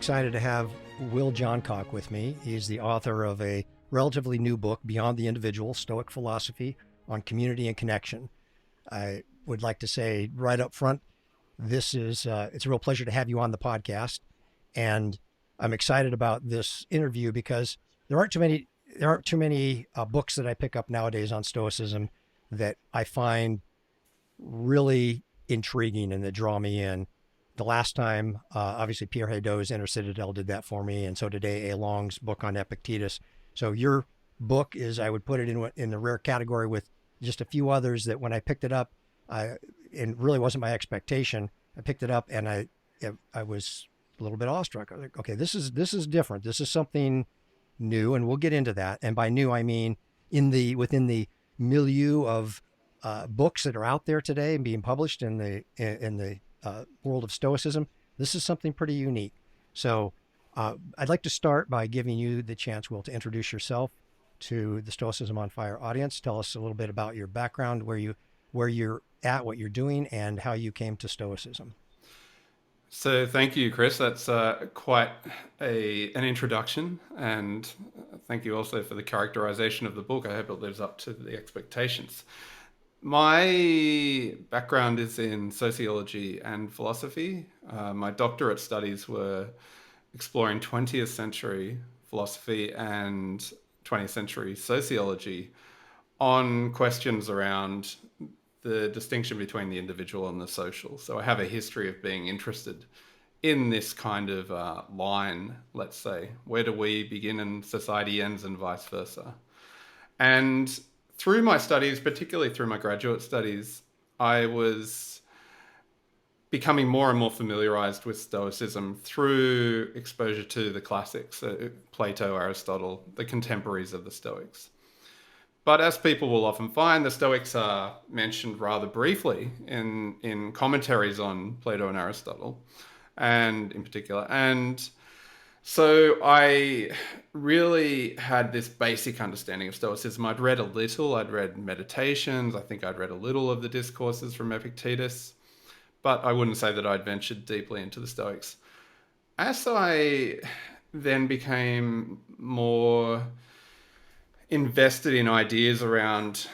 excited to have Will Johncock with me. He's the author of a relatively new book, Beyond the Individual, Stoic Philosophy on Community and Connection. I would like to say right up front, it's a real pleasure to have you on the podcast. And I'm excited about this interview because there aren't too many books that I pick up nowadays on Stoicism that I find really intriguing and that draw me in. The last time, obviously, Pierre Hadot's Inner Citadel did that for me, and so did A. Long's book on Epictetus. So your book is, I would put it in the rare category with just a few others that when I picked it up, it really wasn't my expectation. I picked it up and I was a little bit awestruck. I was like, okay, this is different. This is something new, and we'll get into that. And by new, I mean within the milieu of books that are out there today and being published in the world of Stoicism, this is something pretty unique. So I'd like to start by giving you the chance, Will, to introduce yourself to the Stoicism on Fire audience. Tell us a little bit about your background, where you're at, what you're doing, and how you came to Stoicism. So thank you, Chris. That's quite an introduction, and thank you also for the characterization of the book. I hope it lives up to the expectations. My background is in sociology and philosophy. My doctorate studies were exploring 20th century philosophy and 20th century sociology on questions around the distinction between the individual and the social. So I have a history of being interested in this kind of line, let's say. Where do we begin and society ends, and vice versa? And through my studies, particularly through my graduate studies, I was becoming more and more familiarized with Stoicism through exposure to the classics, Plato, Aristotle, the contemporaries of the Stoics. But as people will often find, the Stoics are mentioned rather briefly in commentaries on Plato and Aristotle, and in particular. And so I really had this basic understanding of Stoicism. I'd read a little, I'd read Meditations, I think I'd read a little of the discourses from Epictetus, but I wouldn't say that I'd ventured deeply into the Stoics. As I then became more invested in ideas around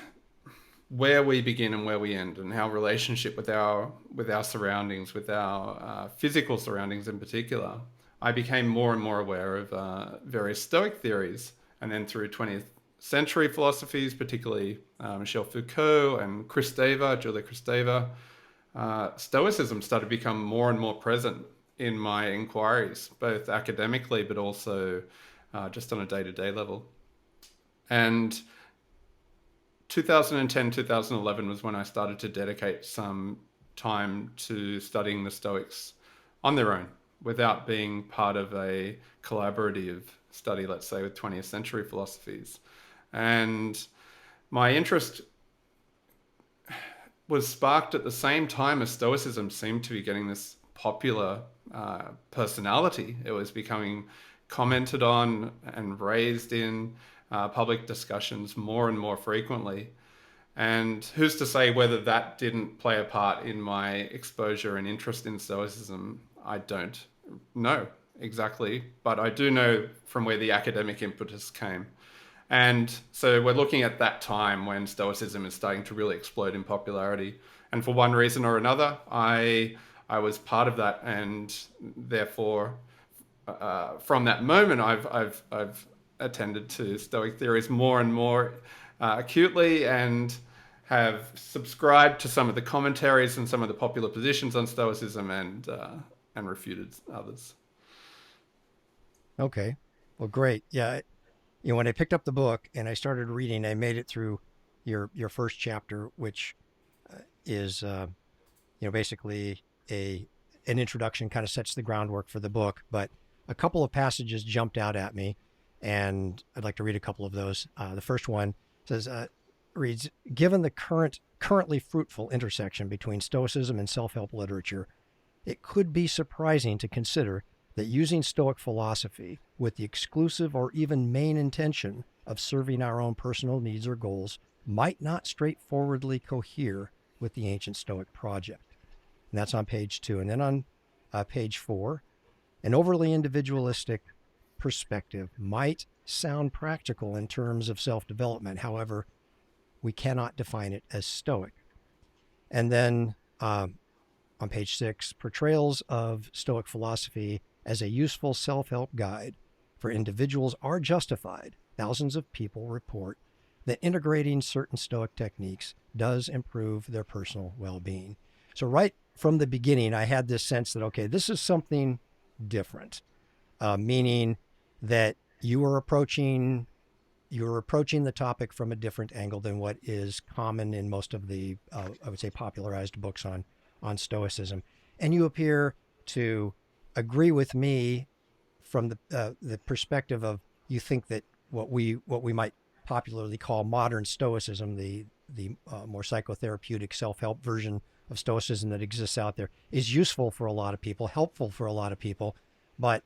where we begin and where we end, and our relationship with our surroundings, with our physical surroundings in particular, I became more and more aware of various Stoic theories. And then through 20th century philosophies, particularly Michel Foucault and Julia Kristeva, Stoicism started to become more and more present in my inquiries, both academically but also just on a day-to-day level. And 2010, 2011 was when I started to dedicate some time to studying the Stoics on their own, without being part of a collaborative study, let's say, with 20th century philosophies. And my interest was sparked at the same time as Stoicism seemed to be getting this popular personality. It was becoming commented on and raised in public discussions more and more frequently. And who's to say whether that didn't play a part in my exposure and interest in Stoicism? I don't know exactly, but I do know from where the academic impetus came. And so we're looking at that time when Stoicism is starting to really explode in popularity. And for one reason or another, I was part of that, and therefore, from that moment, I've attended to Stoic theories more and more acutely, and have subscribed to some of the commentaries and some of the popular positions on Stoicism, and refuted others. Okay, well, great. Yeah, when I picked up the book and I started reading, I made it through your first chapter, which is basically an introduction, kind of sets the groundwork for the book. But a couple of passages jumped out at me, and I'd like to read a couple of those. The first one reads, "Given the currently fruitful intersection between Stoicism and self-help literature, it could be surprising to consider that using Stoic philosophy with the exclusive or even main intention of serving our own personal needs or goals might not straightforwardly cohere with the ancient Stoic project." And that's on page 2. And then on page 4, An overly individualistic perspective might sound practical in terms of self-development. However, we cannot define it as Stoic. And then on page 6, portrayals of Stoic philosophy as a useful self-help guide for individuals are justified. Thousands of people report that integrating certain Stoic techniques does improve their personal well-being. So right from the beginning, I had this sense that, okay, this is something different, meaning that you're approaching the topic from a different angle than what is common in most of the, I would say, popularized books on Stoicism, and you appear to agree with me from the perspective of, you think that what we might popularly call modern Stoicism, the more psychotherapeutic self-help version of Stoicism that exists out there, is useful for a lot of people, helpful for a lot of people, but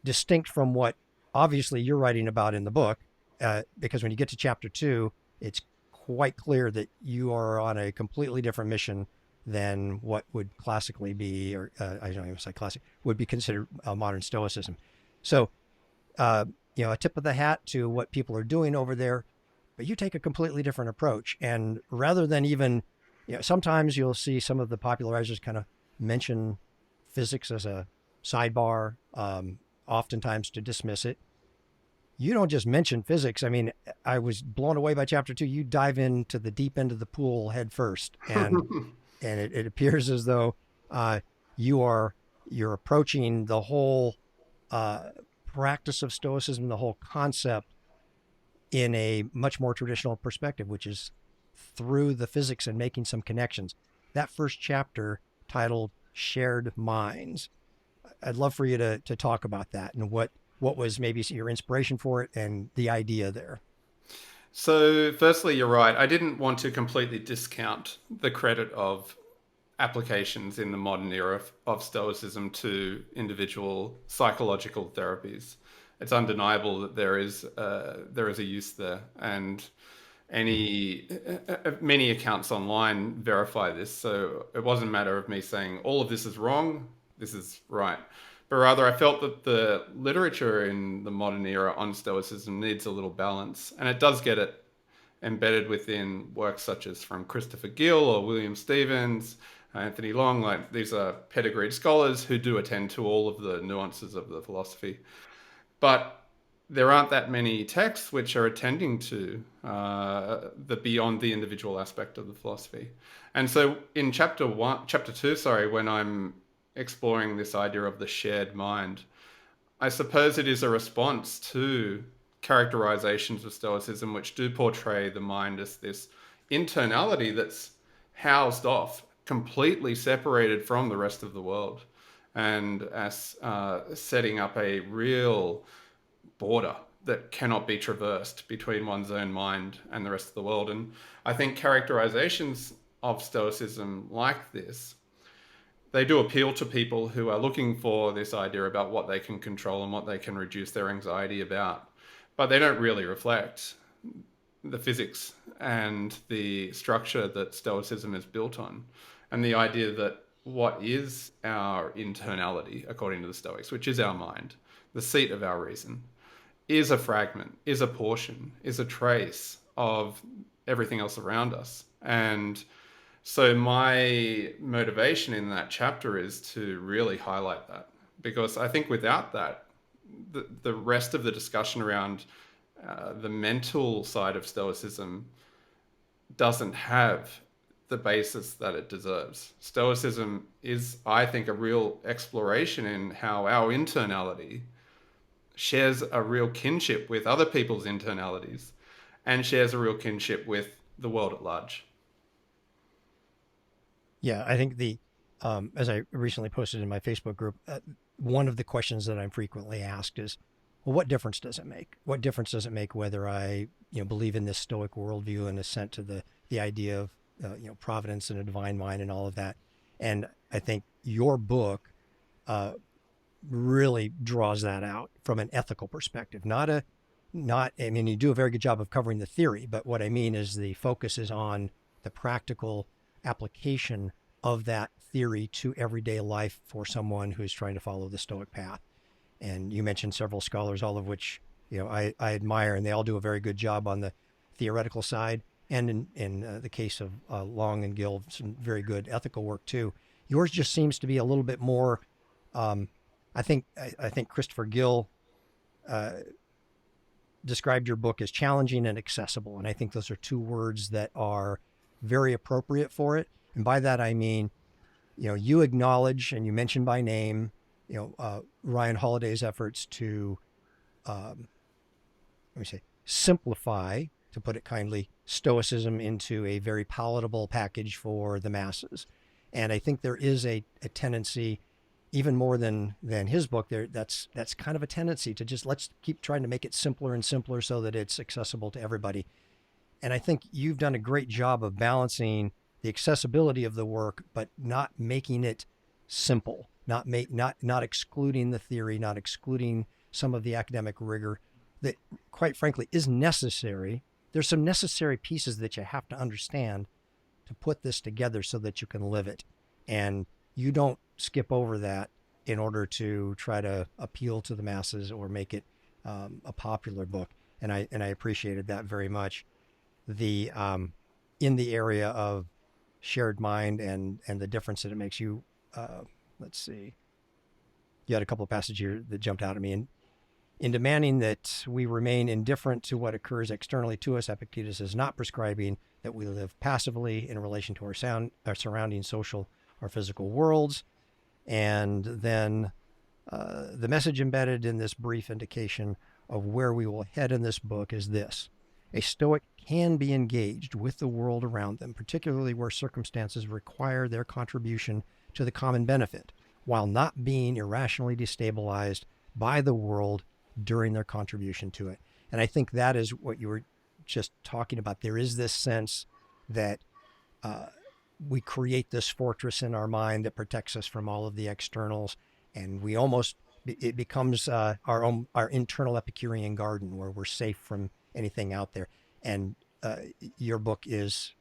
distinct from what obviously you're writing about in the book, because when you get to chapter 2, it's quite clear that you are on a completely different mission than what would classically be, or I don't even say classic, would be considered modern Stoicism. So, a tip of the hat to what people are doing over there, but you take a completely different approach. And rather than even, sometimes you'll see some of the popularizers kind of mention physics as a sidebar, oftentimes to dismiss it. You don't just mention physics. I mean, I was blown away by chapter 2. You dive into the deep end of the pool head first, and it appears as though you're approaching the whole practice of Stoicism, the whole concept, in a much more traditional perspective, which is through the physics and making some connections. That first chapter, titled Shared Minds, I'd love for you to talk about that and what was maybe your inspiration for it and the idea there. So, firstly, you're right. I didn't want to completely discount the credit of applications in the modern era of Stoicism to individual psychological therapies. It's undeniable that there is a use there, and many accounts online verify this. So it wasn't a matter of me saying all of this is wrong, this is right, but rather I felt that the literature in the modern era on Stoicism needs a little balance, and it does get it embedded within works such as from Christopher Gill or William Stevens, Anthony Long. Like, these are pedigreed scholars who do attend to all of the nuances of the philosophy. But there aren't that many texts which are attending to the beyond the individual aspect of the philosophy. And so in chapter 2, when I'm exploring this idea of the shared mind, I suppose it is a response to characterizations of Stoicism which do portray the mind as this internality that's housed off, completely separated from the rest of the world, and as setting up a real border that cannot be traversed between one's own mind and the rest of the world. And I think characterizations of Stoicism like this, they do appeal to people who are looking for this idea about what they can control and what they can reduce their anxiety about. But they don't really reflect the physics and the structure that Stoicism is built on, and the idea that what is our internality, according to the Stoics, which is our mind, the seat of our reason, is a fragment, is a portion, is a trace of everything else around us. And so my motivation in that chapter is to really highlight that, because I think without that, the rest of the discussion around the mental side of Stoicism doesn't have the basis that it deserves. Stoicism is, I think, a real exploration in how our internality shares a real kinship with other people's internalities and shares a real kinship with the world at large. Yeah, I think as I recently posted in my Facebook group, one of the questions that I'm frequently asked is, well, what difference does it make? What difference does it make whether I, believe in this Stoic worldview and assent to the idea of, providence and a divine mind and all of that? And I think your book really draws that out from an ethical perspective. I mean, you do a very good job of covering the theory, but what I mean is the focus is on the practical application of that theory to everyday life for someone who's trying to follow the Stoic path. And you mentioned several scholars, all of which I admire, and they all do a very good job on the theoretical side, and in the case of Long and Gill, some very good ethical work too. Yours just seems to be a little bit more. Um, I think Christopher Gill uh, described your book as challenging and accessible, and I think those are two words that are very appropriate for it. And by that I mean, you acknowledge and you mention by name, Ryan Holiday's efforts to, um, let me say, simplify, to put it kindly, Stoicism into a very palatable package for the masses. And I think there is a tendency, even more than his book, that's kind of a tendency to just let's keep trying to make it simpler and simpler so that it's accessible to everybody. And I think you've done a great job of balancing the accessibility of the work, but not making it simple, not excluding the theory, not excluding some of the academic rigor that, quite frankly, is necessary. There's some necessary pieces that you have to understand to put this together so that you can live it. And you don't skip over that in order to try to appeal to the masses or make it a popular book. And I appreciated that very much. The in the area of shared mind and the difference that it makes you. Let's see. You had a couple of passages here that jumped out at me. And in demanding that we remain indifferent to what occurs externally to us, Epictetus is not prescribing that we live passively in relation to our surrounding social or physical worlds. And then the message embedded in this brief indication of where we will head in this book is this. A Stoic can be engaged with the world around them, particularly where circumstances require their contribution to the common benefit, while not being irrationally destabilized by the world during their contribution to it. And I think that is what you were just talking about. There is this sense that we create this fortress in our mind that protects us from all of the externals, and it becomes our internal Epicurean garden where we're safe from anything out there. And your book is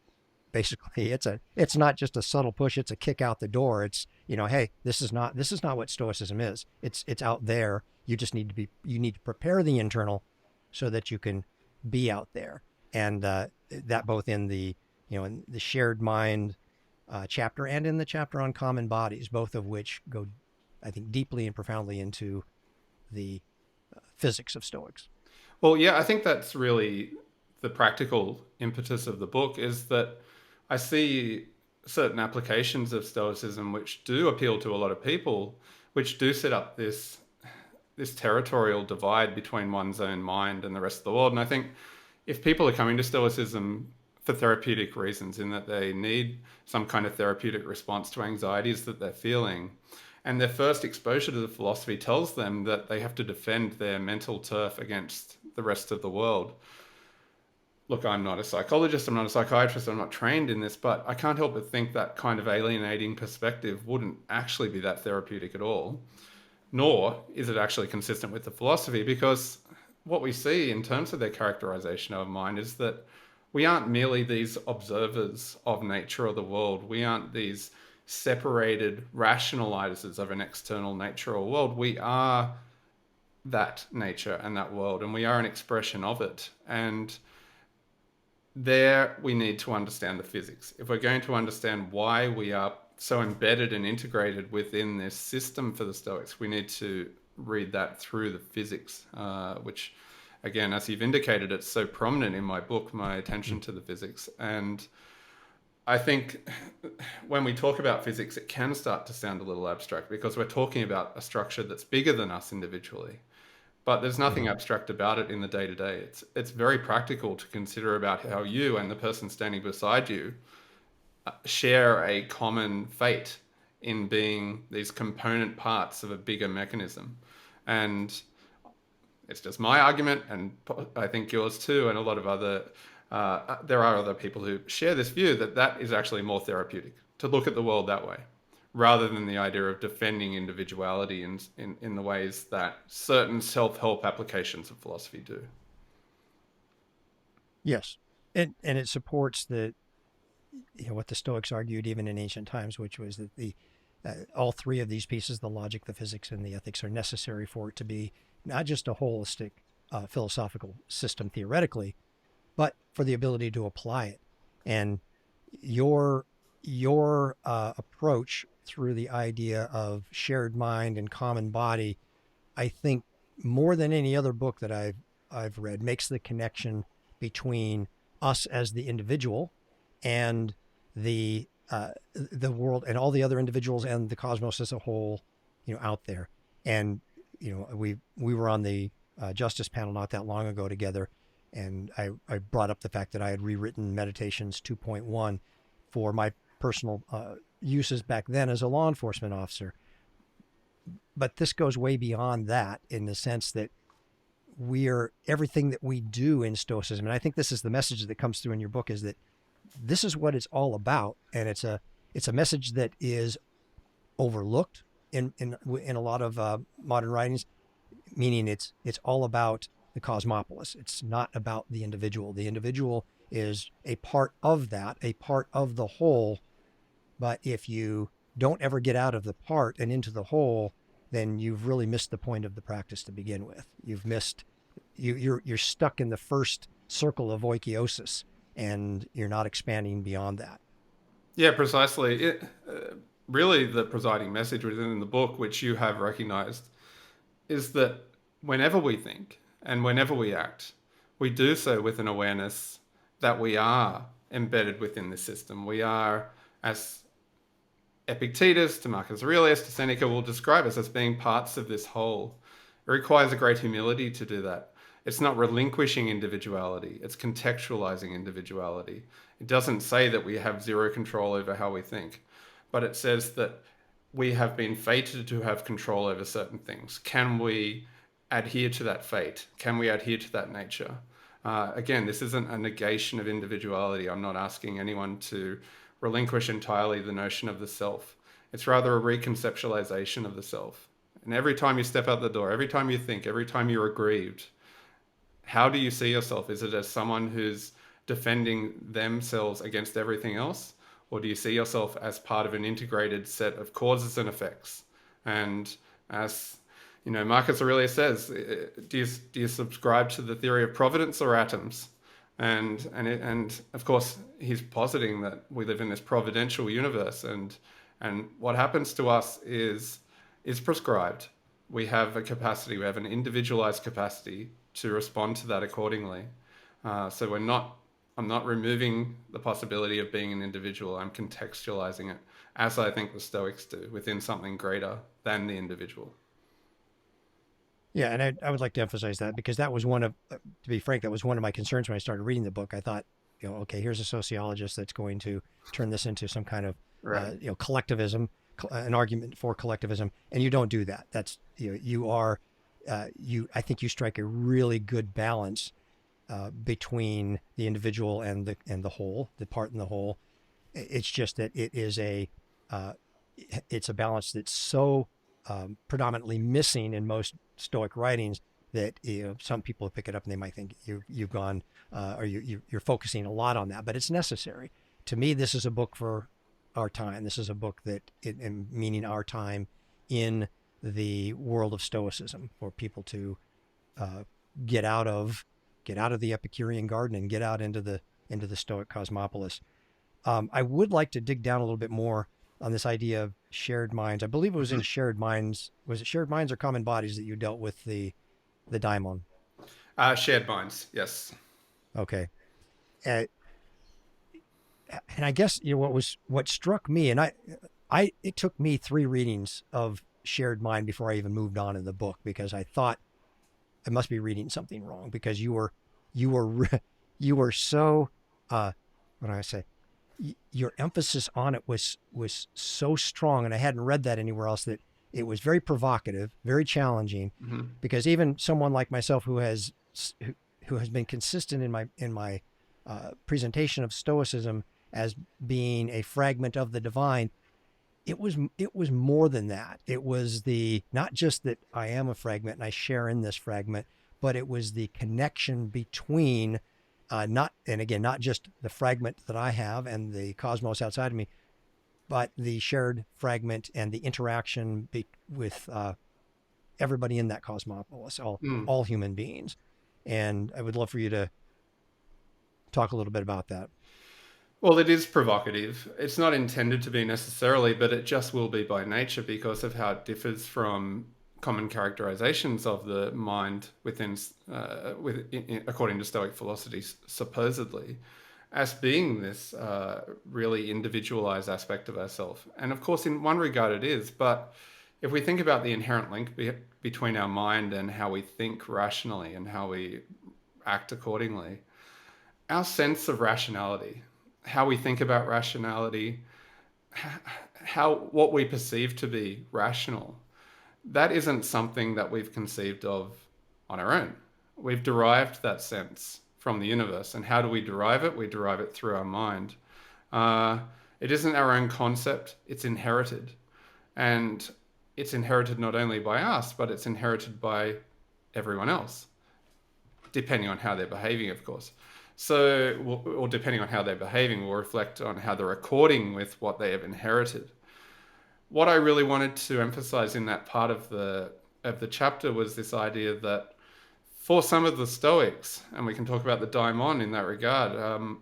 basically it's not just a subtle push, it's a kick out the door. It's, hey, this is not what Stoicism is. It's out there. You need to prepare the internal so that you can be out there. And that both in the in the shared mind chapter and in the chapter on common bodies, both of which go, I think, deeply and profoundly into the physics of Stoics. Well, yeah, I think that's really the practical impetus of the book, is that I see certain applications of Stoicism which do appeal to a lot of people, which do set up this territorial divide between one's own mind and the rest of the world. And I think if people are coming to Stoicism for therapeutic reasons, in that they need some kind of therapeutic response to anxieties that they're feeling, and their first exposure to the philosophy tells them that they have to defend their mental turf against the rest of the world. Look, I'm not a psychologist, I'm not a psychiatrist, I'm not trained in this, but I can't help but think that kind of alienating perspective wouldn't actually be that therapeutic at all, nor is it actually consistent with the philosophy, because what we see in terms of their characterization of mind is that we aren't merely these observers of nature or the world. We aren't these separated rationalizers of an external nature or world. We are that nature and that world, and we are an expression of it. And there we need to understand the physics. If we're going to understand why we are so embedded and integrated within this system for the Stoics, we need to read that through the physics, which, again, as you've indicated, it's so prominent in my book, my attention to the physics. And I think when we talk about physics, it can start to sound a little abstract because we're talking about a structure that's bigger than us individually. But there's nothing abstract about it in the day-to-day. It's very practical to consider about how you and the person standing beside you share a common fate in being these component parts of a bigger mechanism. And it's just my argument, and I think yours too, and a lot of other, there are other people who share this view that is actually more therapeutic, to look at the world that way, rather than the idea of defending individuality in the ways that certain self-help applications of philosophy do. Yes, and it supports what the Stoics argued even in ancient times, which was that the all three of these pieces, the logic, the physics, and the ethics, are necessary for it to be not just a holistic philosophical system theoretically, but for the ability to apply it. And your approach through the idea of shared mind and common body, I think more than any other book that I've read, makes the connection between us as the individual and the world and all the other individuals and the cosmos as a whole, out there. And we were on the justice panel not that long ago together, and I brought up the fact that I had rewritten Meditations 2.1 for my personal uses back then as a law enforcement officer. But this goes way beyond that, in the sense that everything that we do in Stoicism, and I think this is the message that comes through in your book, is that this is what it's all about, and it's a message that is overlooked in a lot of modern writings, meaning it's all about the cosmopolis. It's not about the individual. The individual is a part of that, a part of the whole. But if you don't ever get out of the part and into the whole, then you've really missed the point of the practice to begin with. You're stuck in the first circle of oikiosis, and you're not expanding beyond that. Yeah, precisely. Really, the presiding message within the book, which you have recognized, is that whenever we think and whenever we act, we do so with an awareness that we are embedded within this system. We are, as Epictetus, to Marcus Aurelius, to Seneca, will describe us as being parts of this whole. It requires a great humility to do that. It's not relinquishing individuality, it's contextualizing individuality. It doesn't say that we have zero control over how we think, but it says that we have been fated to have control over certain things. Can we adhere to that fate? Can we adhere to that nature? Again, this isn't a negation of individuality. I'm not asking anyone to relinquish entirely the notion of the self. It's rather a reconceptualization of the self. And every time you step out the door, every time you think, every time you're aggrieved, how do you see yourself? Is it as someone who's defending themselves against everything else? Or do you see yourself as part of an integrated set of causes and effects? And as Marcus Aurelius says, do you subscribe to the theory of providence or atoms? And of course, he's positing that we live in this providential universe, and what happens to us is prescribed. We have a capacity, we have an individualized capacity to respond to that accordingly. So I'm not removing the possibility of being an individual. I'm contextualizing it, as I think the Stoics do, within something greater than the individual. Yeah, and I would like to emphasize that, because that was to be frank, that was one of my concerns when I started reading the book. I thought, okay, here's a sociologist that's going to turn this into some kind of, Right. collectivism, an argument for collectivism, and you don't do that. That's, I think you strike a really good balance between the individual and the whole, the part and the whole. It's just that it's a balance that's so predominantly missing in most Stoic writings that some people pick it up and they might think you've gone or you're focusing a lot on that, but it's necessary. To me, this is a book for our time. This is a book meaning our time in the world of Stoicism, for people to get out of the Epicurean garden and get out into the Stoic cosmopolis. I would like to dig down a little bit more on this idea of shared minds. I believe it was in Shared Minds. Was it Shared Minds or Common Bodies that you dealt with the daimon? Shared minds, yes. Okay. Uh, and I guess what struck me, and it took me 3 readings of Shared Mind before I even moved on in the book, because I thought I must be reading something wrong, because you were so what do I say? Your emphasis on it was so strong, and I hadn't read that anywhere else, that it was very provocative, very challenging, Mm-hmm. because even someone like myself who has been consistent in my presentation of Stoicism as being a fragment of the divine, it was more than that. It was not just that I am a fragment and I share in this fragment, but it was the connection between not, and again, not just the fragment that I have and the cosmos outside of me, but the shared fragment and the interaction with everybody in that cosmos, Mm. all human beings. And I would love for you to talk a little bit about that. Well, it is provocative. It's not intended to be necessarily, but it just will be by nature because of how it differs from common characterizations of the mind within, according to Stoic philosophy, supposedly, as being this really individualized aspect of ourself. And of course, in one regard, it is. But if we think about the inherent link between our mind and how we think rationally and how we act accordingly, our sense of rationality, how we think about rationality, how what we perceive to be rational, that isn't something that we've conceived of on our own. We've derived that sense from the universe. And how do we derive it? We derive it through our mind. Uh, it isn't our own concept, it's inherited. And it's inherited not only by us, but it's inherited by everyone else, depending on how they're behaving, of course. So, or depending on how they're behaving, will reflect on how they're according with what they have inherited. What I really wanted to emphasize in that part of the chapter was this idea that for some of the Stoics, and we can talk about the daimon in that regard,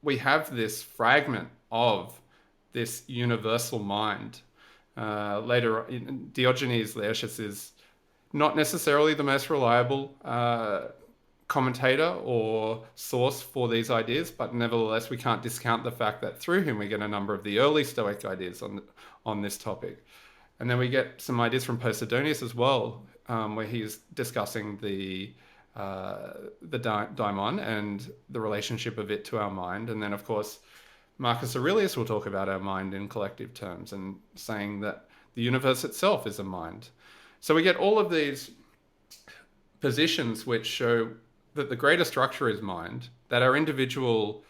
we have this fragment of this universal mind. Later, Diogenes Laertius is not necessarily the most reliable commentator or source for these ideas, but nevertheless, we can't discount the fact that through him we get a number of the early Stoic ideas on this topic. And then we get some ideas from Posidonius as well, where he's discussing the daimon and the relationship of it to our mind. And then, of course, Marcus Aurelius will talk about our mind in collective terms and saying that the universe itself is a mind. So we get all of these positions which show that the greater structure is mind, that our individual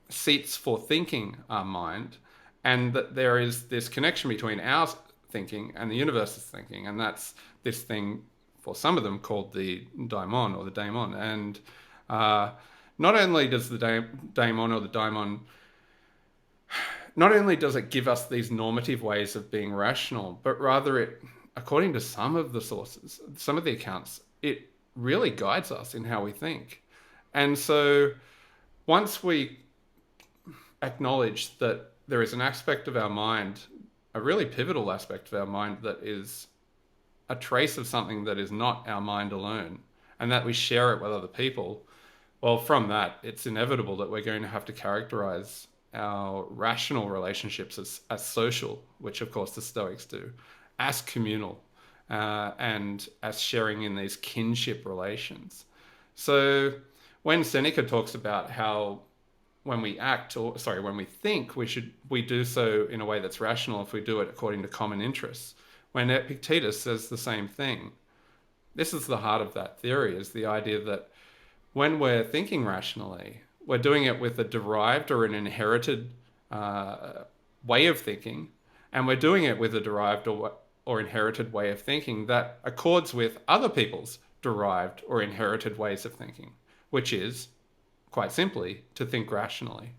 seats for thinking are mind, and that there is this connection between our thinking and the universe's thinking. And that's this thing, for some of them, called the daimon or the daemon. And not only does the daemon or the daimon, not only does it give us these normative ways of being rational, but rather it, according to some of the sources, some of the accounts, it really guides us in how we think. And so once we acknowledge that there is an aspect of our mind, a really pivotal aspect of our mind that is a trace of something that is not our mind alone, and that we share it with other people, well, from that, it's inevitable that we're going to have to characterize our rational relationships as social, which of course the Stoics do, as communal, and as sharing in these kinship relations. So when Seneca talks about how when we act, or sorry, when we think, we do so in a way that's rational if we do it according to common interests. When Epictetus says the same thing, this is the heart of that theory, is the idea that when we're thinking rationally, we're doing it with a derived or an inherited way of thinking, and we're doing it with a derived or inherited way of thinking that accords with other people's derived or inherited ways of thinking, which is, quite simply, to think rationally.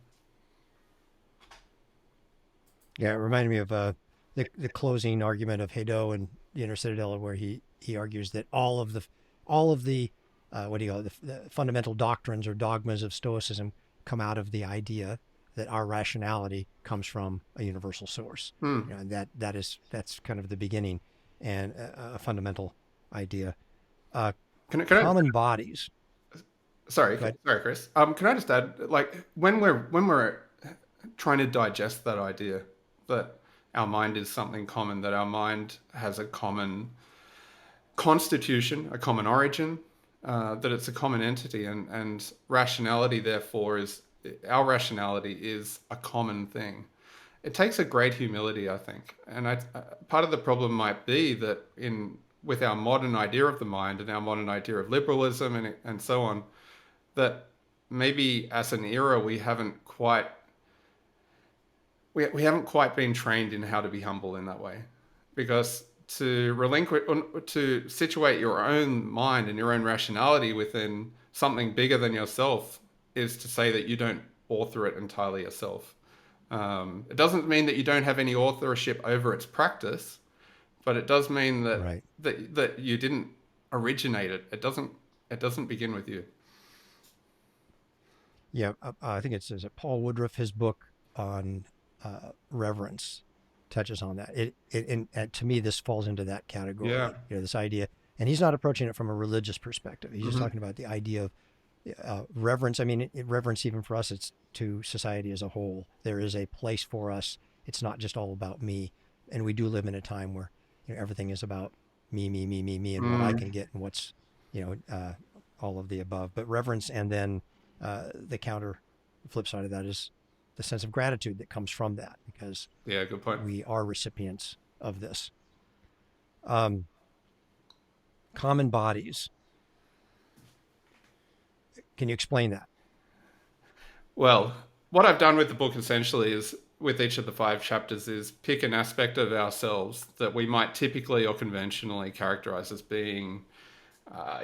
Yeah, it reminded me of the closing argument of Hadot and the Inner Citadel, where he argues that all of the what do you call it, the fundamental doctrines or dogmas of Stoicism come out of the idea that our rationality comes from a universal source. Hmm. You know, and that's kind of the beginning and a fundamental idea. Uh, Can I Common bodies. sorry, Go ahead. sorry, Chris. Can I just add, like, when we're trying to digest that idea that our mind is something common, that our mind has a common constitution, a common origin, that it's a common entity, and rationality, therefore, is our rationality is a common thing. It takes a great humility, I think, and part of the problem might be that in with our modern idea of the mind and our modern idea of liberalism and so on, that maybe as an era we haven't quite been trained in how to be humble in that way, because to situate your own mind and your own rationality within something bigger than yourself is to say that you don't author it entirely yourself. It doesn't mean that you don't have any authorship over its practice, but it does mean that Right. that you didn't originate it. It doesn't begin with you. Yeah, I think it's is it Paul Woodruff. His book on reverence touches on that. And to me, this falls into that Yeah. category. This idea, and he's not approaching it from a religious perspective. He's just Hmm. talking about the idea of reverence. I mean, reverence even for us, it's to society as a whole. There is a place for us. It's not just all about me, and we do live in a time where everything is about me, me, me, me, me, and what I Mm. can get and what's you know all of the above. But reverence, and then the counter, the flip side of that is the sense of gratitude that comes from that because Yeah, good point. we are recipients of this. Um, Common bodies. Can you explain that? Well, what I've done with the book essentially is, with each of the 5 chapters, is pick an aspect of ourselves that we might typically or conventionally characterize as being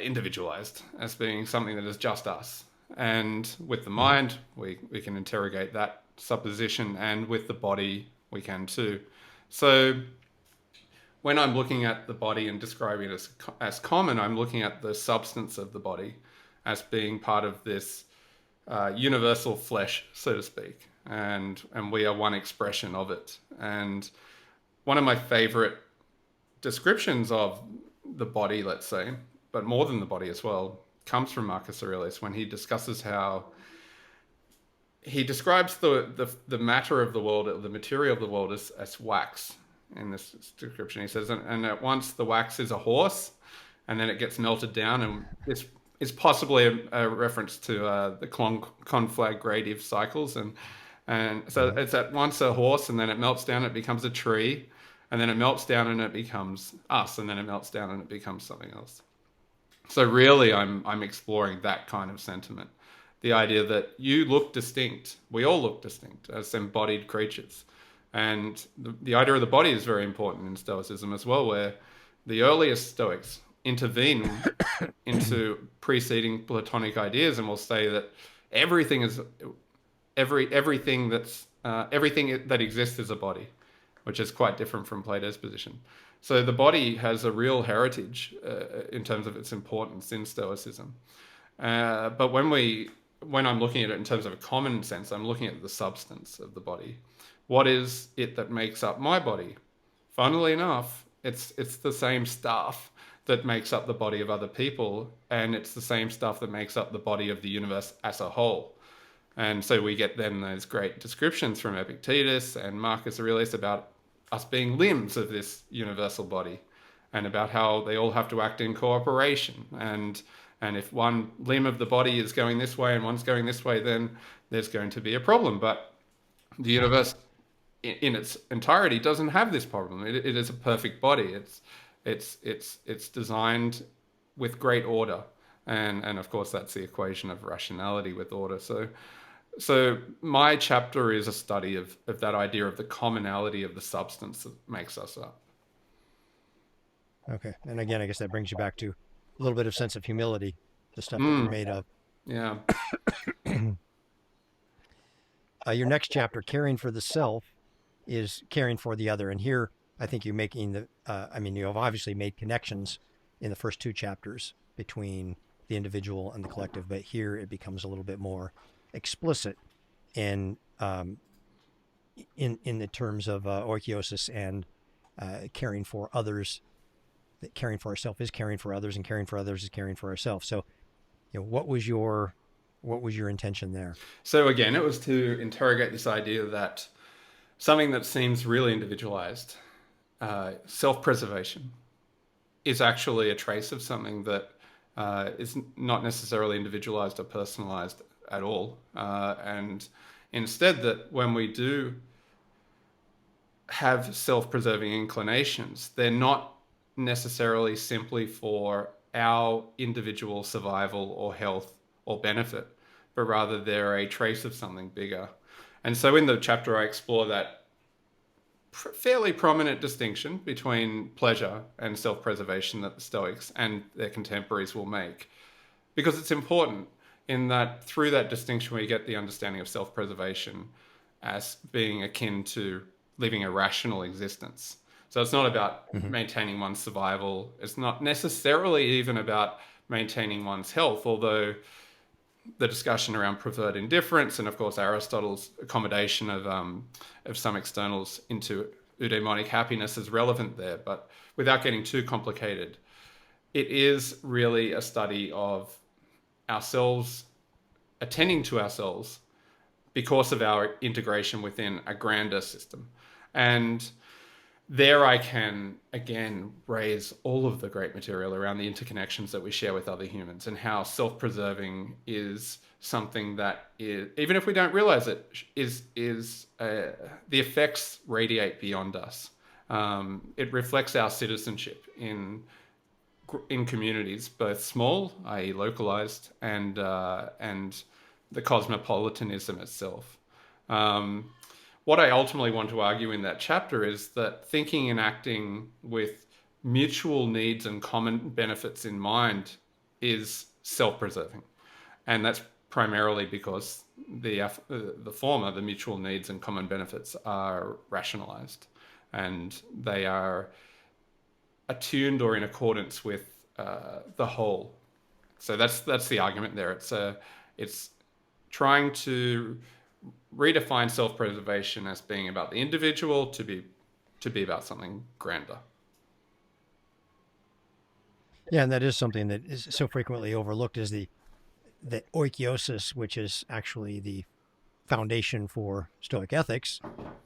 individualized, as being something that is just us. And with the Mm-hmm. mind, we can interrogate that supposition, and with the body, we can too. So when I'm looking at the body and describing it as common, I'm looking at the substance of the body as being part of this universal flesh, so to speak, and we are one expression of it. And one of my favorite descriptions of the body, let's say, but more than the body as well, comes from Marcus Aurelius when he discusses how he describes the matter of the world, the material of the world, as wax. In this description, he says, and at once the wax is a horse, and then it gets melted down, and this is possibly a reference to the conflagrative cycles, and so Mm-hmm. it's at once a horse, and then it melts down, it becomes a tree, and then it melts down and it becomes us, and then it melts down and it becomes something else. So really, I'm exploring that kind of sentiment, the idea that you look distinct, we all look distinct as embodied creatures, and the idea of the body is very important in Stoicism as well, where the earliest Stoics intervene into preceding Platonic ideas and will say that everything is everything that exists is a body, which is quite different from Plato's position. So the body has a real heritage in terms of its importance in Stoicism. But when I'm looking at it in terms of a common sense, I'm looking at the substance of the body. What is it that makes up my body? Funnily enough, it's the same stuff that makes up the body of other people, and it's the same stuff that makes up the body of the universe as a whole. And so we get then those great descriptions from Epictetus and Marcus Aurelius about us being limbs of this universal body, and about how they all have to act in cooperation. And if one limb of the body is going this way and one's going this way, then there's going to be a problem. But the universe in its entirety doesn't have this problem. It is a perfect body. It's designed with great order, and of course that's the equation of rationality with order. So my chapter is a study of that idea of the commonality of the substance that makes us up. Okay. And again, I guess that brings you back to a little bit of sense of humility, the stuff that we're Mm, made of. yeah. Your next chapter, caring for the self, is caring for the other. And here, I think you're making I mean, you have obviously made connections in the first 2 chapters between the individual and the collective, but here it becomes a little bit more explicit in in the terms of oikiosis and caring for others. That caring for ourselves is caring for others, and caring for others is caring for ourselves. So, what was your intention there? So again, it was to interrogate this idea that something that seems really individualized, self-preservation, is actually a trace of something that is not necessarily individualized or personalized at all. And instead, that when we do have self-preserving inclinations, they're not necessarily simply for our individual survival or health or benefit, but rather they're a trace of something bigger. And so in the chapter, I explore that fairly prominent distinction between pleasure and self-preservation that the Stoics and their contemporaries will make. because it's important in that through that distinction we get the understanding of self-preservation as being akin to living a rational existence. So it's not about Hmm. maintaining one's survival. It's not necessarily even about maintaining one's health, although the discussion around preferred indifference and, of course, Aristotle's accommodation of some externals into eudaimonic happiness is relevant there. But without getting too complicated, it is really a study of ourselves, attending to ourselves because of our integration within a grander system. And there I can again raise all of the great material around the interconnections that we share with other humans and how self-preserving is something that is, even if we don't realize it, is the effects radiate beyond us. It reflects our citizenship in communities, both small, i.e., localized, and the cosmopolitanism itself. Um, what I ultimately want to argue in that chapter is that thinking and acting with mutual needs and common benefits in mind is self-preserving, and that's primarily because the former, the mutual needs and common benefits, are rationalized, and they are attuned or in accordance with the whole. So that's the argument there. It's trying to redefine self-preservation as being about the individual to be about something grander. Yeah, and that is something that is so frequently overlooked is the oikiosis, which is actually the foundation for Stoic ethics,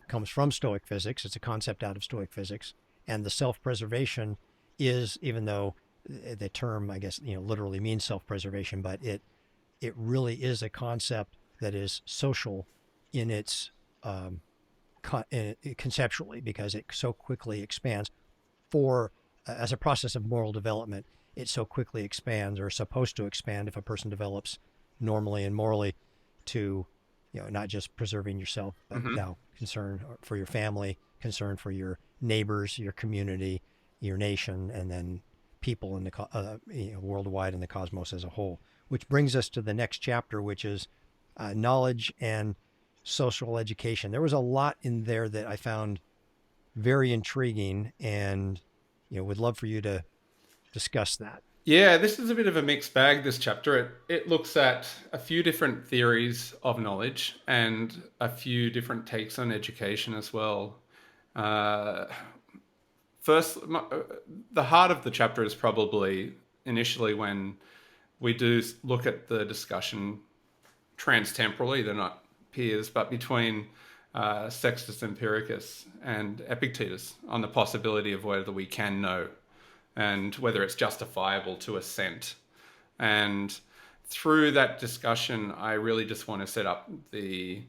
comes from Stoic physics. It's a concept out of Stoic physics, and the self-preservation is, even though the term, I guess, literally means self-preservation, but it really is a concept that is social in its conceptually, because it so quickly expands for as a process of moral development. It so quickly expands, or is supposed to expand, if a person develops normally and morally, to not just preserving yourself, but Mm-hmm. now concern for your family, concern for your neighbors, your community, your nation, and then people in the worldwide in the cosmos as a whole. Which brings us to the next chapter, which is knowledge and social education. There was a lot in there that I found very intriguing, and would love for you to discuss that. Yeah, this is a bit of a mixed bag, this chapter. It looks at a few different theories of knowledge and a few different takes on education as well. Uh, First, the heart of the chapter is probably initially when we do look at the discussion transtemporally, they're not peers, but between Sextus Empiricus and Epictetus on the possibility of whether we can know and whether it's justifiable to assent. And through that discussion, I really just want to set up the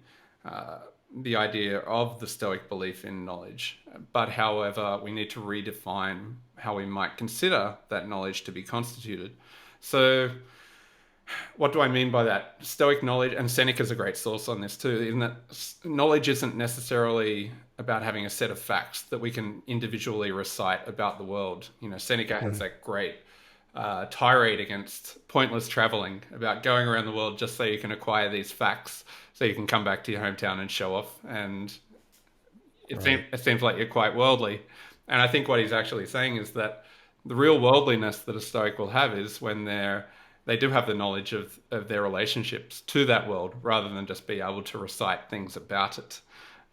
idea of the Stoic belief in knowledge. But however, we need to redefine how we might consider that knowledge to be constituted. So, what do I mean by that? Stoic knowledge, and Seneca's a great source on this too, in that knowledge isn't necessarily about having a set of facts that we can individually recite about the world. Seneca has Mm-hmm. that great tirade against pointless traveling, about going around the world just so you can acquire these facts, so you can come back to your hometown and show off. And Right. it seems like you're quite worldly. And I think what he's actually saying is that the real worldliness that a Stoic will have is when they do have the knowledge of their relationships to that world rather than just be able to recite things about it.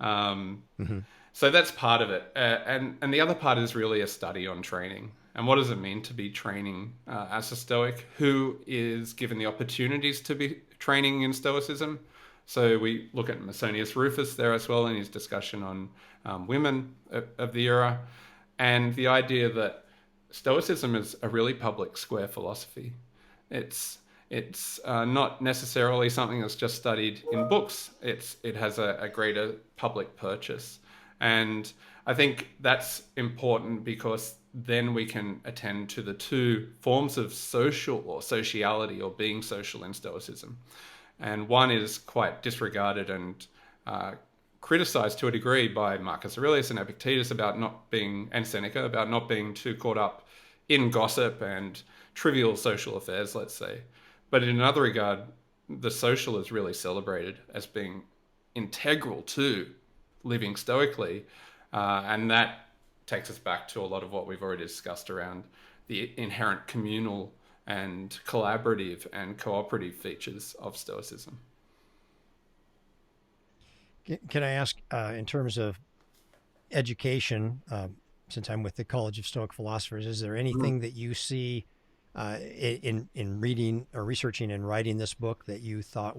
Um, Mm-hmm. so that's part of it. And the other part is really a study on training. And what does it mean to be training as a Stoic? Who is given the opportunities to be training in Stoicism? So we look at Masonius Rufus there as well in his discussion on women of the era, and the idea that Stoicism is a really public square philosophy. It's not necessarily something that's just studied in books. It has a greater public purchase, and I think that's important because then we can attend to the two forms of social or sociality or being social in Stoicism. And one is quite disregarded and criticized to a degree by Marcus Aurelius and Epictetus about not being, and Seneca, about not being too caught up in gossip and trivial social affairs, let's say. But in another regard, the social is really celebrated as being integral to living stoically. And that takes us back to a lot of what we've already discussed around the inherent communal and collaborative and cooperative features of Stoicism. Can I ask, in terms of education, since I'm with the College of Stoic Philosophers, is there Mm. anything that you see in reading or researching and writing this book that you thought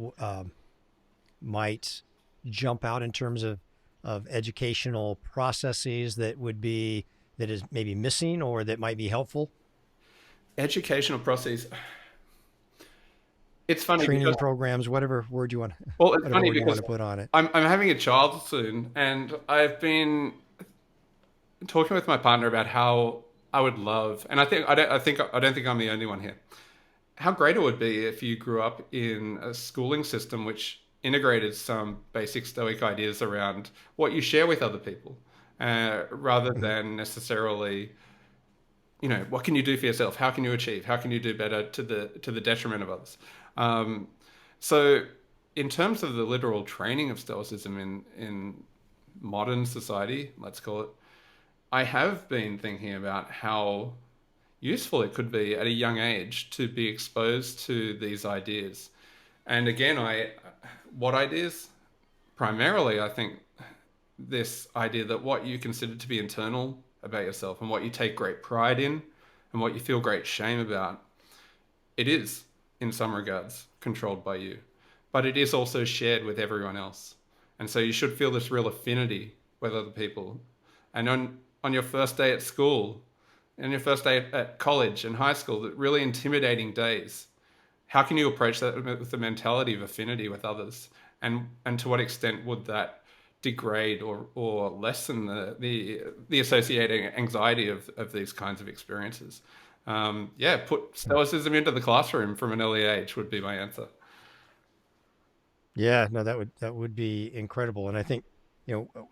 might jump out in terms of educational processes that would be that is maybe missing or that might be helpful? Educational process. It's funny because Training programs, whatever word you want, well, it's whatever funny word you want because to put on it. I'm having a child soon, and I've been talking with my partner about how I would love, and I don't think I'm the only one here. How great it would be if you grew up in a schooling system which integrated some basic Stoic ideas around what you share with other people, rather Mm-hmm. than necessarily, what can you do for yourself? How can you achieve? How can you do better to the detriment of others? Um, so, in terms of the literal training of Stoicism in modern society, let's call it, I have been thinking about how useful it could be at a young age to be exposed to these ideas. And again, what ideas? Primarily, I think this idea that what you consider to be internal about yourself and what you take great pride in and what you feel great shame about, it is, in some regards, controlled by you. But it is also shared with everyone else. And so you should feel this real affinity with other people. And on your first day at school, and your first day at college and high school, the really intimidating days, how can you approach that with the mentality of affinity with others? And to what extent would that degrade or lessen the associating anxiety of these kinds of experiences? Yeah, put Stoicism into the classroom from an early age would be my answer. Yeah, no, that would be incredible. And I think,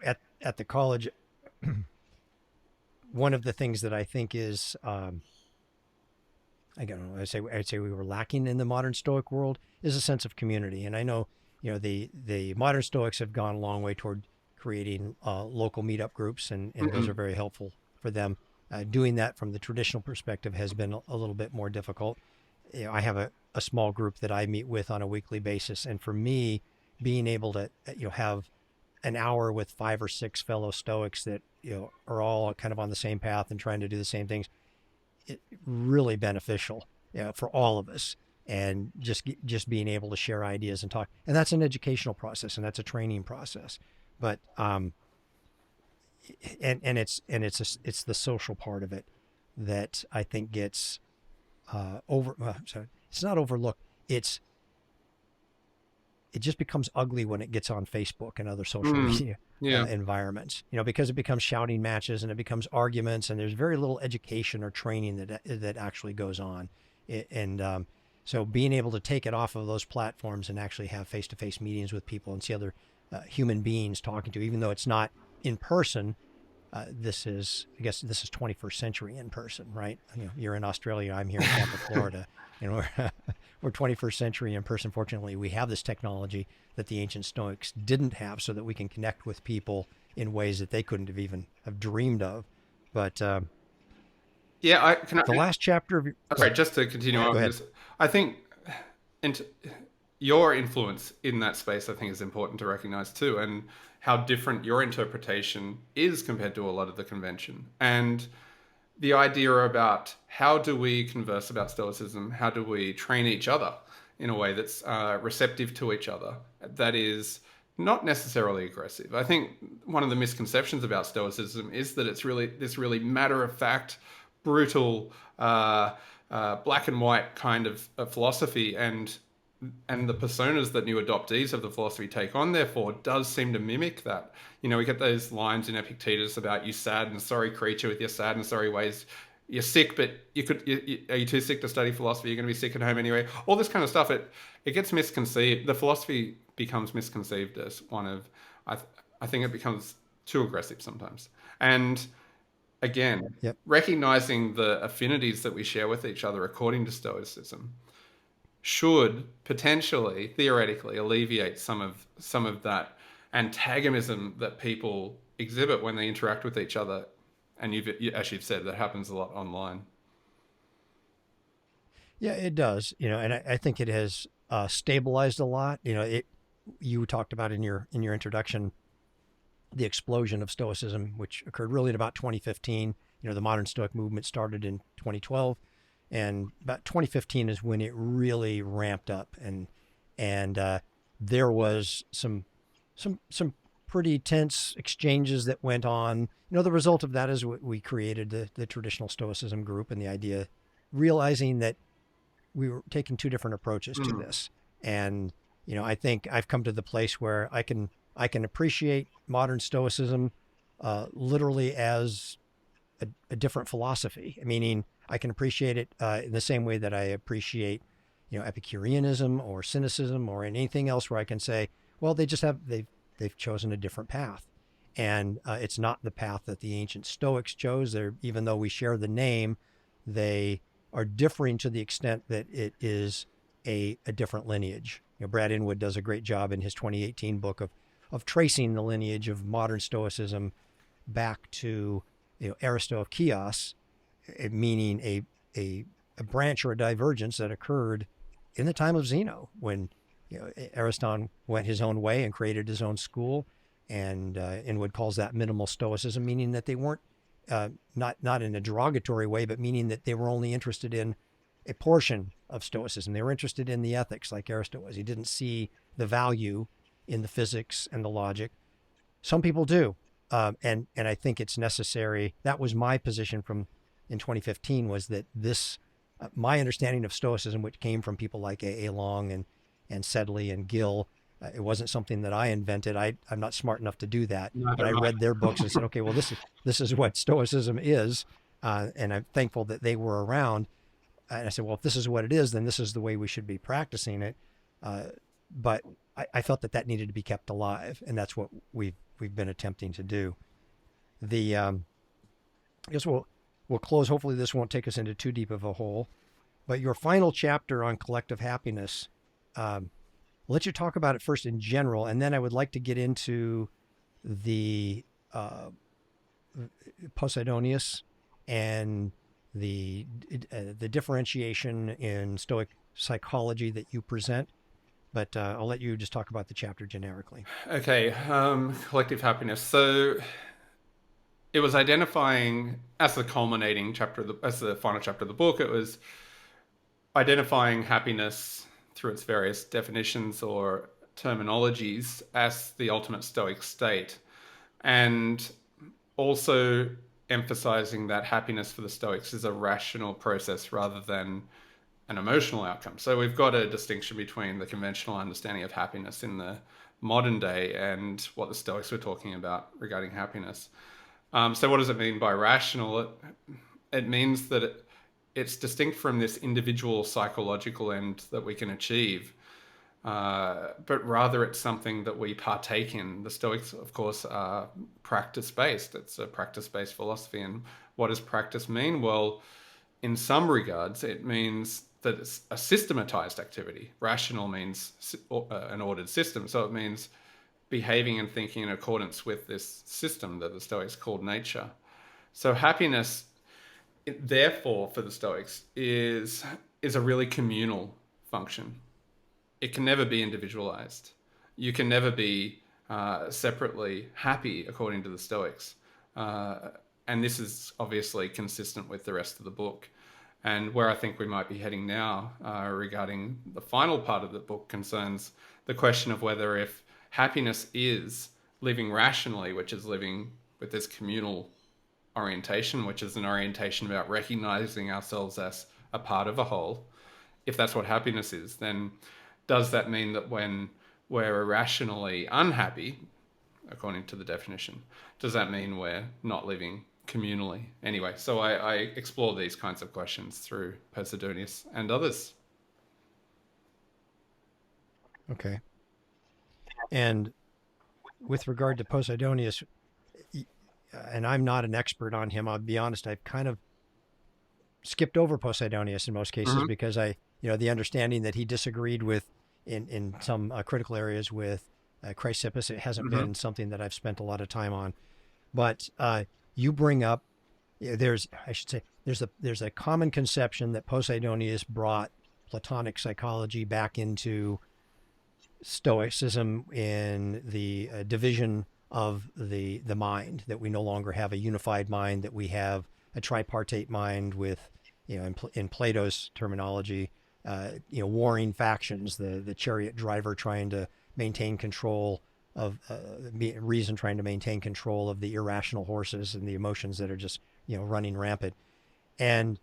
at the college, one of the things that I think is, I don't know, I'd say we were lacking in the modern Stoic world is a sense of community. And I know, the modern Stoics have gone a long way toward creating local meetup groups, and those are Mm-mm. very helpful for them. Doing that from the traditional perspective has been a little bit more difficult. I have a small group that I meet with on a weekly basis, and for me, being able to have an hour with 5 or 6 fellow Stoics that are all kind of on the same path and trying to do the same things, it really beneficial, for all of us. And just being able to share ideas and talk, and that's an educational process and that's a training process. But it's the social part of it that I think gets sorry, it's not overlooked. It just becomes ugly when it gets on Facebook and other social Mm. media Yeah. environments. Because it becomes shouting matches and it becomes arguments, and there's very little education or training that actually goes on. And so being able to take it off of those platforms and actually have face-to-face meetings with people and see other human beings talking to, even though it's not in person, I guess this is 21st century in person, right? You're in Australia, I'm here in Tampa, Florida, and we're 21st century in person. Fortunately, we have this technology that the ancient Stoics didn't have, so that we can connect with people in ways that they couldn't have even have dreamed of. But Yeah, I can. the last chapter of your, Sorry, just to continue on go with ahead. this, I think and your influence in that space, I think, is important to recognize too, and how different your interpretation is compared to a lot of the convention. And the idea about how do we converse about Stoicism, how do we train each other in a way that's receptive to each other, that is not necessarily aggressive. I think one of the misconceptions about Stoicism is that it's really this really matter of fact, brutal, black and white kind of philosophy, and the personas that new adoptees of the philosophy take on, therefore, does seem to mimic that. We get those lines in Epictetus about you sad and sorry creature with your sad and sorry ways. You're sick, but are you too sick to study philosophy? You're going to be sick at home anyway. All this kind of stuff. It gets misconceived. The philosophy becomes misconceived as one of. I I think it becomes too aggressive sometimes. And again, Yep. recognizing the affinities that we share with each other according to Stoicism, should potentially, theoretically, alleviate some of that antagonism that people exhibit when they interact with each other. And as you've said, that happens a lot online. Yeah, it does. And I think it has stabilized a lot. You talked about in your introduction the explosion of Stoicism, which occurred really in about 2015. The modern Stoic movement started in 2012, and about 2015 is when it really ramped up, and there was some pretty tense exchanges that went on. The result of that is we created the traditional Stoicism group, and the idea, realizing that we were taking two different approaches to Mm. this. And I think I've come to the place where I can appreciate modern Stoicism literally as a different philosophy. Meaning, I can appreciate it in the same way that I appreciate Epicureanism or cynicism or anything else, where I can say, well, they've chosen a different path, and it's not the path that the ancient Stoics chose. Even though we share the name, they are differing to the extent that it is a different lineage. Brad Inwood does a great job in his 2018 book of tracing the lineage of modern Stoicism back to Aristo of Chios, meaning a branch or a divergence that occurred in the time of Zeno, when Ariston went his own way and created his own school, and Inwood calls that minimal Stoicism, meaning that they weren't not in a derogatory way, but meaning that they were only interested in a portion of Stoicism. They were interested in the ethics, like Aristotle was. He didn't see the value in the physics and the logic. Some people do, and I think it's necessary. That was my position from in 2015, was that this my understanding of Stoicism, which came from people like A. Long and Sedley and Gill. It wasn't something that I invented. I'm not smart enough to do that, but Neither I am I. read their books and said, okay, well, this is what Stoicism is, and I'm thankful that they were around. And I said, well, if this is what it is, then this is the way we should be practicing it. But I felt that needed to be kept alive, and that's what we've been attempting to do. I guess we'll close. Hopefully, this won't take us into too deep of a hole. But your final chapter on collective happiness, I'll let you talk about it first in general, and then I would like to get into the Posidonius and the differentiation in Stoic psychology that you present. But I'll let you just talk about the chapter generically. Okay, collective happiness. So it was identifying, as the culminating chapter, as the final chapter of the book, it was identifying happiness through its various definitions or terminologies as the ultimate Stoic state, and also emphasizing that happiness for the Stoics is a rational process rather than an emotional outcome. So we've got a distinction between the conventional understanding of happiness in the modern day and what the Stoics were talking about regarding happiness. So what does it mean by rational? It means that it's distinct from this individual psychological end that we can achieve, but rather it's something that we partake in. The Stoics, of course, are practice-based. It's a practice-based philosophy. And what does practice mean? Well, in some regards, it means that it's a systematized activity. Rational means an ordered system. So it means behaving and thinking in accordance with this system that the Stoics called nature. So happiness, therefore, for the Stoics, is a really communal function. It can never be individualized. You can never be separately happy, according to the Stoics. And this is obviously consistent with the rest of the book. And where I think we might be heading now regarding the final part of the book concerns the question of whether, if happiness is living rationally, which is living with this communal orientation, which is an orientation about recognizing ourselves as a part of a whole, if that's what happiness is, then does that mean that when we're irrationally unhappy, according to the definition, does that mean we're not living communally? Anyway, so I explore these kinds of questions through Posidonius and others. Okay. And with regard to Posidonius, and I'm not an expert on him, I'll be honest, I've kind of skipped over Posidonius in most cases Mm-hmm. because the understanding that he disagreed with in some critical areas with Chrysippus. It hasn't Hmm. been something that I've spent a lot of time on, but you bring up I should say there's a common conception that Poseidonius brought Platonic psychology back into Stoicism in the division of the mind, that we no longer have a unified mind, that we have a tripartite mind with, in Plato's terminology, warring factions, the chariot driver trying to maintain control of reason, trying to maintain control of the irrational horses and the emotions that are just running rampant. And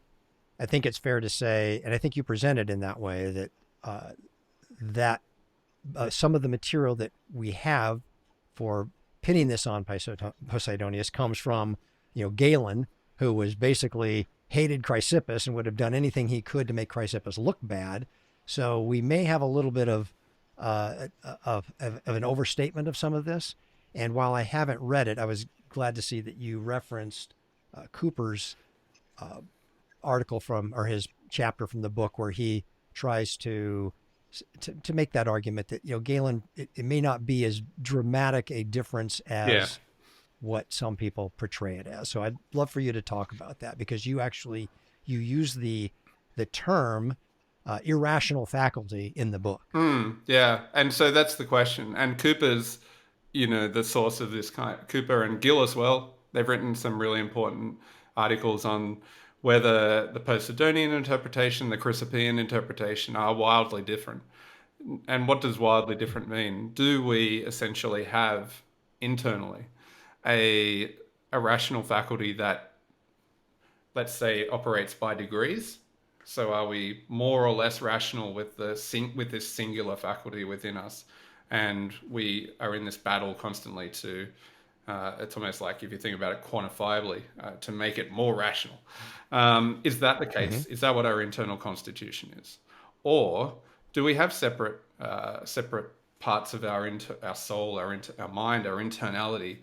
I think it's fair to say, and I think you presented in that way, that that some of the material that we have for pinning this on Poseidonius comes from, Galen, who was basically hated Chrysippus and would have done anything he could to make Chrysippus look bad. So we may have a little bit of an overstatement of some of this. And while I haven't read it, I was glad to see that you referenced Cooper's article from, or his chapter from the book, where he tries to make that argument that Galen, it may not be as dramatic a difference Yeah. as what some people portray it as. So I'd love for you to talk about that, because you use the term irrational faculty in the book. Yeah, and so that's the question. And Cooper's, the source of this kind. Cooper and Gill as well. They've written some really important articles on whether the Posidonian interpretation, the Chrysippus interpretation are wildly different. And what does wildly different mean? Do we essentially have internally a a rational faculty that, let's say, operates by degrees? So are we more or less rational with with this singular faculty within us, and we are in this battle constantly to it's almost like, if you think about it quantifiably, to make it more rational. Is that the Mm-hmm. case? Is that what our internal constitution is, or do we have separate parts of our soul, our mind, our internality,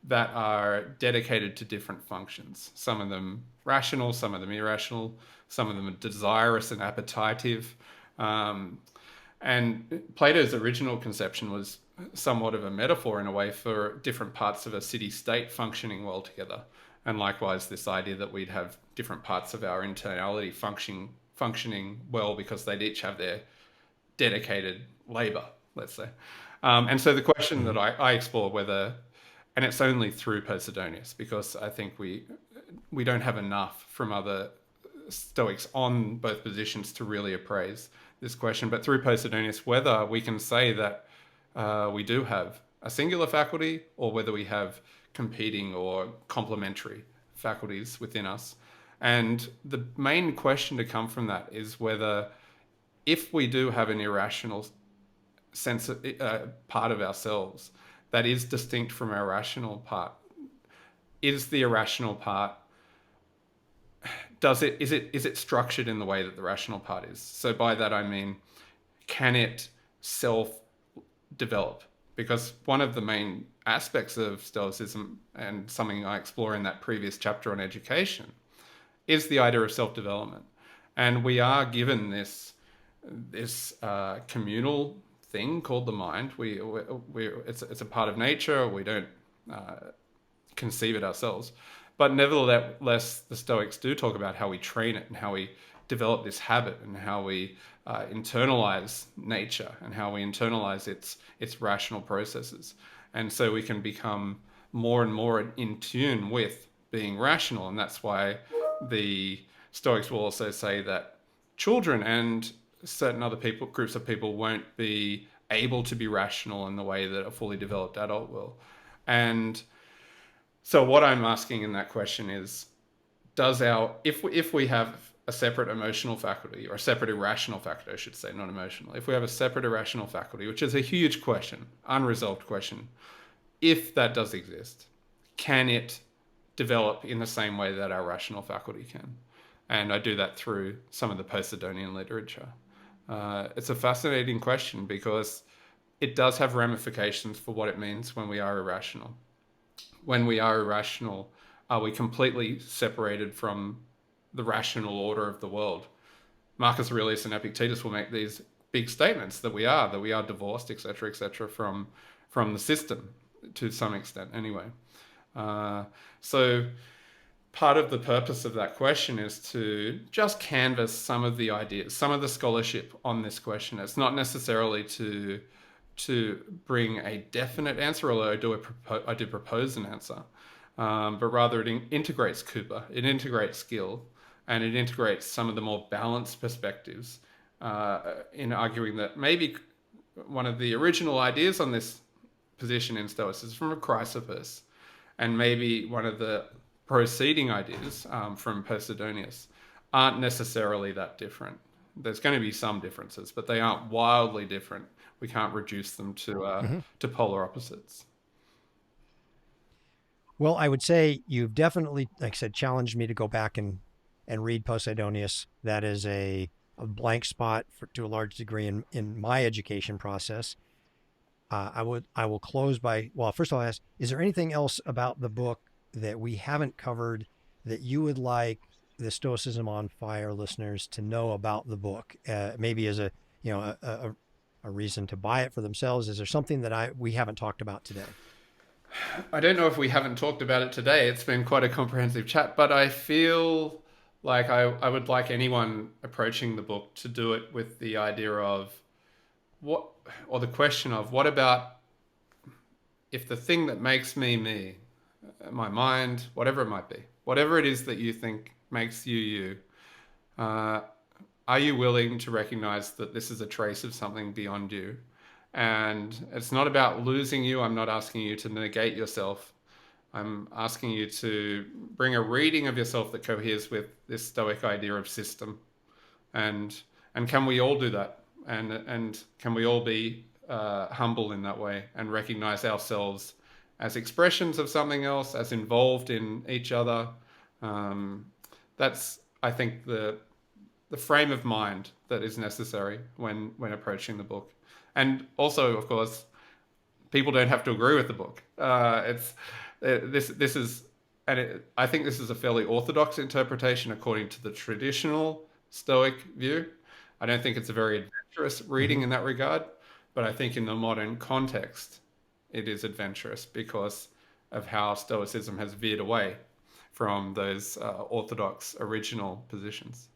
that are dedicated to different functions? Some of them rational, some of them irrational, some of them are desirous and appetitive. Um, and Plato's original conception was somewhat of a metaphor, in a way, for different parts of a city state functioning well together. And likewise, this idea that we'd have different parts of our internality functioning well, because they'd each have their dedicated labor, let's say. And so the question Mm-hmm. that I explore, whether, and it's only through Posidonius, because I think we don't have enough from other Stoics on both positions to really appraise this question, but through Posidonius, whether we can say that we do have a singular faculty, or whether we have competing or complementary faculties within us. And the main question to come from that is whether, if we do have an irrational sense of, part of ourselves that is distinct from our rational part, is the irrational part, is it structured in the way that the rational part is? So by that I mean, can it self develop? Because one of the main aspects of Stoicism, and something I explore in that previous chapter on education, is the idea of self development. And we are given this communal thing called the mind. It's a part of nature. We don't conceive it ourselves. But nevertheless, the Stoics do talk about how we train it, and how we develop this habit, and how we internalize nature, and how we internalize its rational processes. And so we can become more and more in tune with being rational. And that's why the Stoics will also say that children and certain other groups of people, won't be able to be rational in the way that a fully developed adult will. And so what I'm asking in that question is, if we have a separate emotional faculty, or a separate irrational faculty, I should say, not emotional. If we have a separate irrational faculty, which is a huge question, unresolved question, if that does exist, can it develop in the same way that our rational faculty can? And I do that through some of the Posidonian literature. It's a fascinating question, because it does have ramifications for what it means when we are irrational. When we are irrational, are we completely separated from the rational order of the world? Marcus Aurelius and Epictetus will make these big statements that we are divorced, etc., from the system to some extent, anyway. So part of the purpose of that question is to just canvass some of the ideas, some of the scholarship on this question. It's not necessarily to bring a definite answer, although I do propose an answer, but rather it integrates Cooper, it integrates Gill, and it integrates some of the more balanced perspectives in arguing that maybe one of the original ideas on this position in Stoicism is from Chrysippus, and maybe one of the preceding ideas from Posidonius aren't necessarily that different. There's going to be some differences, but they aren't wildly different. We can't reduce them to polar opposites. Well, I would say you've definitely, like I said, challenged me to go back and read Posidonius. That is a blank spot to a large degree in my education process. I will close by, well, first of all, ask, is there anything else about the book that we haven't covered that you would like the Stoicism on Fire listeners to know about the book? Maybe as a reason to buy it for themselves. Is there something that we haven't talked about today? I don't know if we haven't talked about it today. It's been quite a comprehensive chat, but I feel like I would like anyone approaching the book to do it with the idea of what, or the question of what about if the thing that makes me, my mind, whatever it might be, whatever it is that you think makes you, uh, are you willing to recognize that this is a trace of something beyond you? And it's not about losing you. I'm not asking you to negate yourself. I'm asking you to bring a reading of yourself that coheres with this Stoic idea of system. And can we all do that? And can we all be humble in that way and recognize ourselves as expressions of something else, as involved in each other? That's, I think, the frame of mind that is necessary when approaching the book. And also, of course, people don't have to agree with the book. This is, I think this is a fairly orthodox interpretation according to the traditional Stoic view. I don't think it's a very adventurous reading Mm-hmm. in that regard, but I think in the modern context, it is adventurous because of how Stoicism has veered away from those orthodox original positions.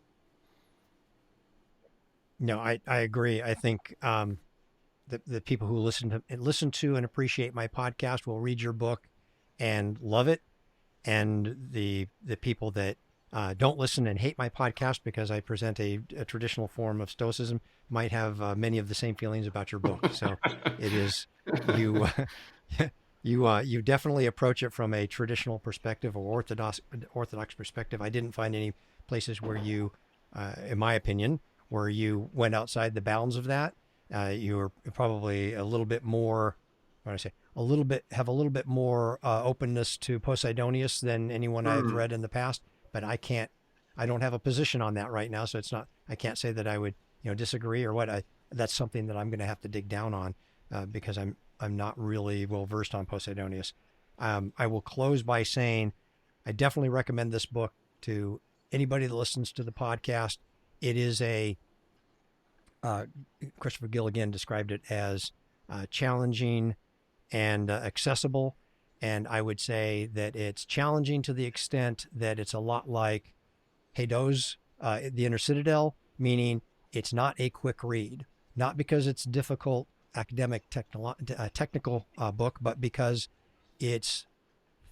No, I agree. I think the people who listen to and appreciate my podcast will read your book and love it, and the people that don't listen and hate my podcast because I present a traditional form of Stoicism might have many of the same feelings about your book. So it is you. You definitely approach it from a traditional perspective or orthodox perspective. I didn't find any places where you, in my opinion, where you went outside the bounds of that. You were probably a little bit more, what do I say, have a little bit more openness to Posidonius than anyone I've Hmm. read in the past. But I don't have a position on that right now, so it's not. I can't say that I would, disagree or what. That's something that I'm going to have to dig down on because I'm not really well versed on Posidonius. I will close by saying I definitely recommend this book to anybody that listens to the podcast. It is uh, Christopher Gill again described it as challenging and accessible. And I would say that it's challenging to the extent that it's a lot like Haydot's The Inner Citadel, meaning it's not a quick read. Not because it's difficult technical book, but because it's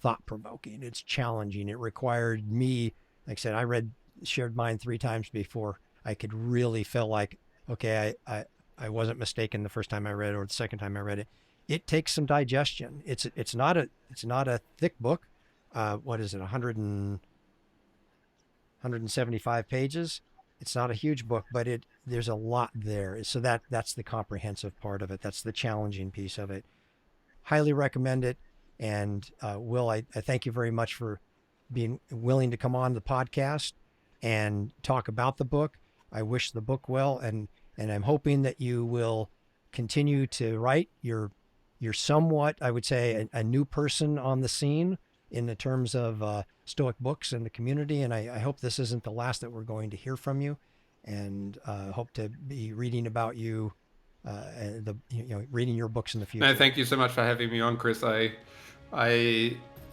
thought provoking. It's challenging. It required me, like I said, shared mine 3 times before I could really feel like, okay, I wasn't mistaken the first time I read it or the second time I read it. It takes some digestion. It's not a thick book. What is it? 175 pages. It's not a huge book, but there's a lot there. So that's the comprehensive part of it. That's the challenging piece of it. Highly recommend it. And Will, I thank you very much for being willing to come on the podcast and talk about the book. I wish the book well, and I'm hoping that you will continue to write. You're somewhat, I would say, a new person on the scene in the terms of Stoic books and the community, and I hope this isn't the last that we're going to hear from you. and hope to be reading about you, reading your books in the No, future. thank you so much for having me on, Chris. I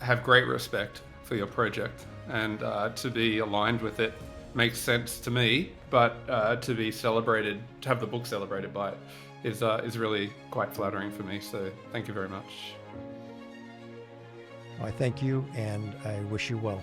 have great respect for your project, and to be aligned with it makes sense to me. But to be celebrated, to have the book celebrated by it, is really quite flattering for me. So thank you very much. I thank you, and I wish you well.